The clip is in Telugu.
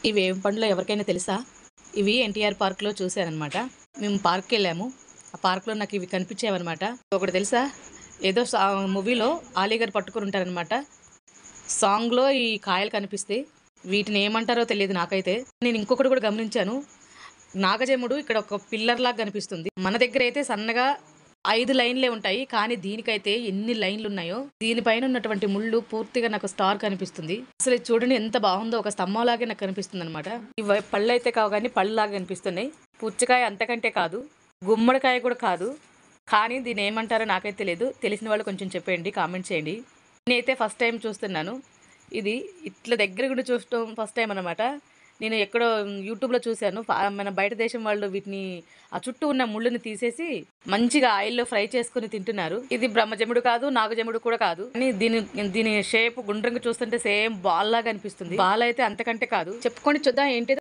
ఇవి ఏం పండ్లో ఎవరికైనా తెలుసా? ఇవి ఎన్టీఆర్ పార్క్‌లో చూశాననమాట. మేము పార్క్‌కెళ్ళాము. ఆ పార్క్‌లో నాకు ఇవి కనిపించావనమాట. ఒకటి తెలుసా? ఏదో మూవీలో 'ఆలీ' గారు పట్టుకొని ఉంటారనమాట. సాంగ్‌లో ఈ కాయలు కనిపిస్తాయి. వీటిని ఏమంటారో తెలీదు నాకైతే. నేను ఇంకొకటి కూడా గమనించాను. నాగజెముడు ఇక్కడ ఒక పిల్లర్‌లాగా కనిపిస్తుంది. మన దగ్గరైతే సన్నగా 5 లైన్‌లే ఉంటాయి. కానీ దీనికైతే ఎన్ని లైన్‌లున్నాయో. దీనిపైన ఉన్నటువంటి ముళ్ళు పూర్తిగా నాకు స్టార్ కనిపిస్తుంది. అసలు ఇది చూడండి ఎంత బాగుందో. ఒక స్తంభంలాగే నాకు కనిపిస్తుందనమాట. ఇవి పళ్ళైతే కావు గానీ పళ్ళులాగా కనిపిస్తున్నాయి. పుచ్చకాయ అంతకంటే కాదు. గుమ్మడికాయ కూడా కాదు. కానీ దీన్ని ఏమంటారో నాకైతే తెలీదు. తెలిసిన వాళ్ళు కొంచెం చెప్పండి. కామెంట్ చేయండి. నేనైతే ఫస్ట్ టైం చూస్తున్నాను. ఇది ఇట్లా దగ్గర గుండి చూడటం ఫస్ట్ టైం అనమాట. నేను ఎక్కడో యూట్యూబ్‌లో చూశాను. మన బయట దేశం వాళ్ళు వీటిని ఆ చుట్టూ ఉన్న ముళ్ళుని తీసేసి మంచిగా ఆయిల్‌లో ఫ్రై చేసుకొని తింటున్నారు. ఇది బ్రహ్మజముడు కాదు, నాగజముడు కూడా కాదు. కానీ దీని షేప్ గుండ్రంగా చూస్తుంటే సేమ్ బాల్ లాగా అనిపిస్తుంది. బాల్ అయితే అంతకంటే కాదు. చెప్పుకొని చూద్దాం ఏంటిదో.